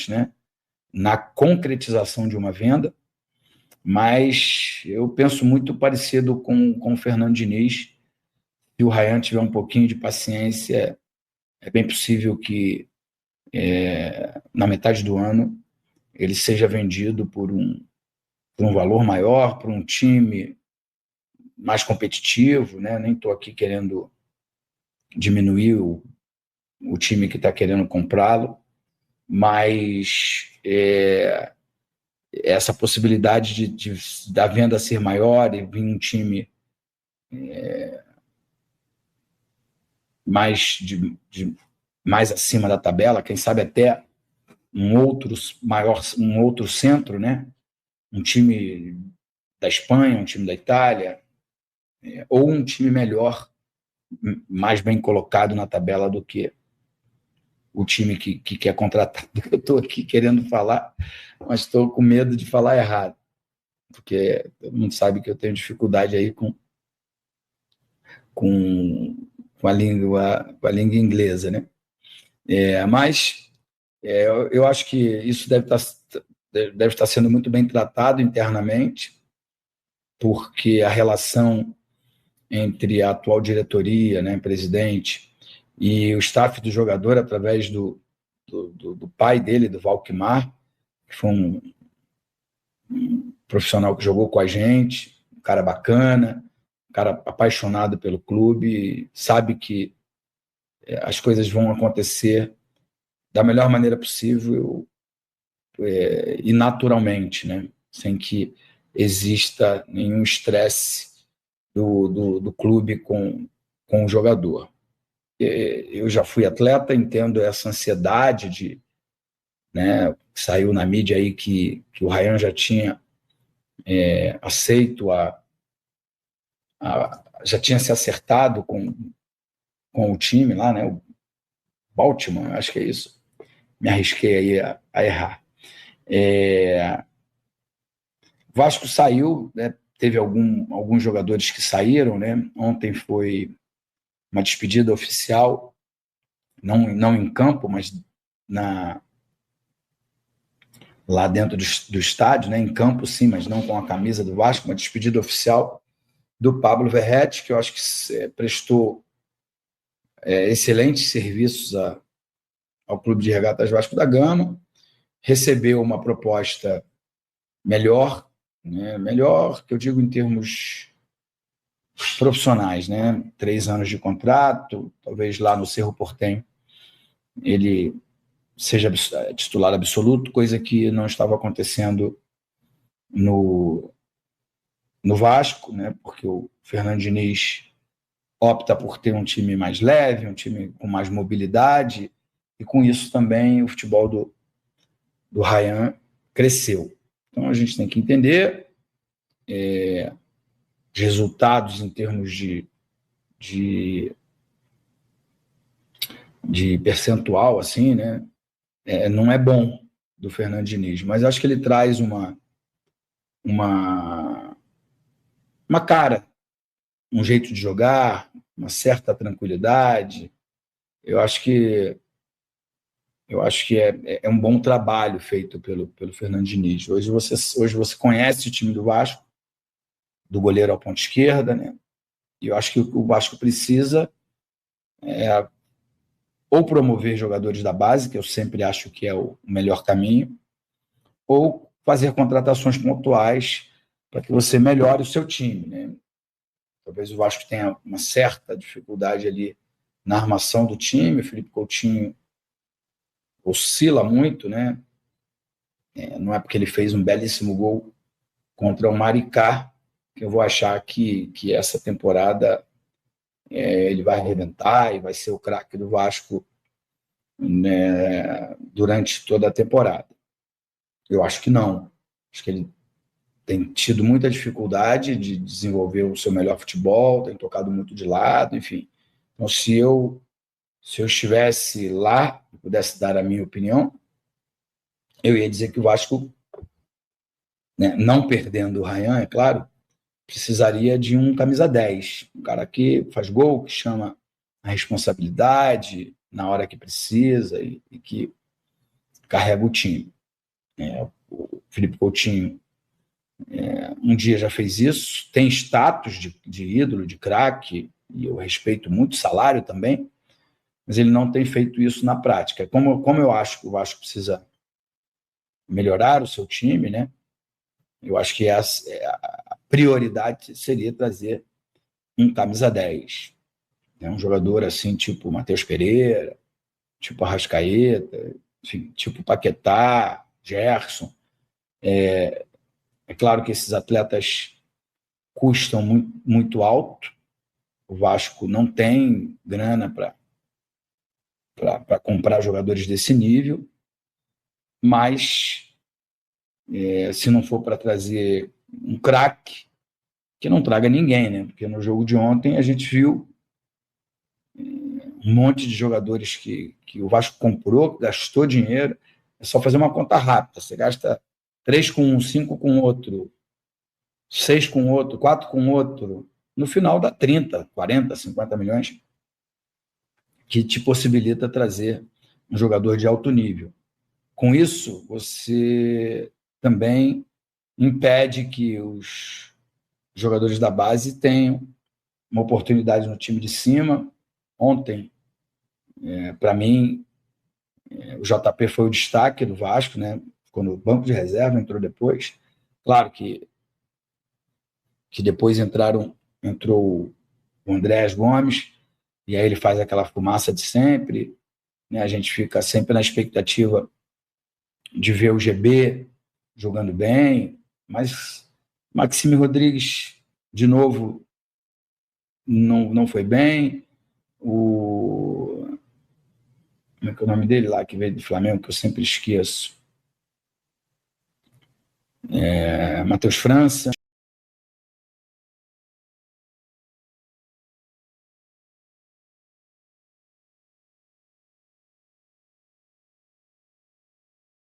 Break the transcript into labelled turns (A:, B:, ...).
A: né, na concretização de uma venda, mas eu penso muito parecido com o Fernando Diniz. Se o Rayan tiver um pouquinho de paciência, é bem possível que na metade do ano ele seja vendido por um valor maior, por um time mais competitivo, né? Nem estou aqui querendo diminuir o time que está querendo comprá-lo, mas essa possibilidade da venda ser maior e vir um time mais acima da tabela, quem sabe até um outro centro, né? Um time da Espanha, um time da Itália, ou um time melhor, mais bem colocado na tabela do que o time que quer contratar. Eu estou aqui querendo falar, mas estou com medo de falar errado, porque todo mundo sabe que eu tenho dificuldade aí com a língua inglesa, né? Mas eu acho que isso deve estar sendo muito bem tratado internamente, porque a relação entre a atual diretoria, né, presidente, e o staff do jogador, através do pai dele, do Valquimar, que foi um profissional que jogou com a gente, um cara bacana, um cara apaixonado pelo clube, sabe que as coisas vão acontecer da melhor maneira possível e naturalmente, né, sem que exista nenhum estresse do clube com o jogador. Eu já fui atleta, entendo essa ansiedade né, saiu na mídia aí que o Rayan já tinha aceito já tinha se acertado com o time lá, né, o Baltimore, acho que é isso. Me arrisquei aí a errar. Vasco saiu, né, teve alguns jogadores que saíram, né? Ontem foi uma despedida oficial, não em campo, mas lá dentro do estádio, né? Em campo sim, mas não com a camisa do Vasco, uma despedida oficial do Pablo Verratti, que eu acho que prestou excelentes serviços ao Clube de Regatas Vasco da Gama, recebeu uma proposta melhor, né? Melhor que eu digo em termos profissionais, né? 3 anos de contrato, talvez lá no Cerro Porteño ele seja titular absoluto, coisa que não estava acontecendo no Vasco, né? Porque o Fernando Diniz opta por ter um time mais leve, um time com mais mobilidade, e com isso também o futebol do Rayan cresceu. Então a gente tem que entender resultados em termos de percentual, assim, né? Não é bom do Fernando Diniz, mas acho que ele traz uma cara, um jeito de jogar, uma certa tranquilidade. Eu acho que é um bom trabalho feito pelo Fernando Diniz. Hoje você conhece o time do Vasco, do goleiro à ponta esquerda, né? E eu acho que o Vasco precisa ou promover jogadores da base, que eu sempre acho que é o melhor caminho, ou fazer contratações pontuais para que você melhore o seu time, né? Talvez o Vasco tenha uma certa dificuldade ali na armação do time. O Felipe Coutinho oscila muito, né? Não é porque ele fez um belíssimo gol contra o Maricá que eu vou achar que essa temporada ele vai arrebentar e vai ser o craque do Vasco, né, durante toda a temporada. Eu acho que não. Acho que ele tem tido muita dificuldade de desenvolver o seu melhor futebol, tem tocado muito de lado, enfim. Então, se eu estivesse lá e pudesse dar a minha opinião, eu ia dizer que o Vasco, né, não perdendo o Rayan, é claro, precisaria de um camisa 10, um cara que faz gol, que chama a responsabilidade na hora que precisa e que carrega o time. O Felipe Coutinho um dia já fez isso, tem status de ídolo, de craque, e eu respeito muito o salário também, mas ele não tem feito isso na prática. Como eu acho que o Vasco precisa melhorar o seu time, né? Eu acho que a prioridade seria trazer um camisa 10, né? Um jogador assim, tipo Matheus Pereira, tipo Arrascaeta, enfim, tipo Paquetá, Gerson. É claro que esses atletas custam muito, muito alto. O Vasco não tem grana para comprar jogadores desse nível, mas se não for para trazer um craque, que não traga ninguém, né? Porque no jogo de ontem a gente viu um monte de jogadores que o Vasco comprou, gastou dinheiro. É só fazer uma conta rápida. Você gasta 3 com um, 5 com outro, 6 com outro, 4 com outro. No final dá 30, 40, 50 milhões, que te possibilita trazer um jogador de alto nível. Com isso, você também impede que os jogadores da base tenham uma oportunidade no time de cima. Ontem, para mim, o JP foi o destaque do Vasco, né? Ficou no banco de reserva, entrou depois. Claro que depois entrou o Andrés Gomes, e aí ele faz aquela fumaça de sempre, né? A gente fica sempre na expectativa de ver o GB jogando bem, mas Maxime Rodrigues, de novo, não foi bem. Como é que é o nome dele lá, que veio do Flamengo, que eu sempre esqueço? Matheus França.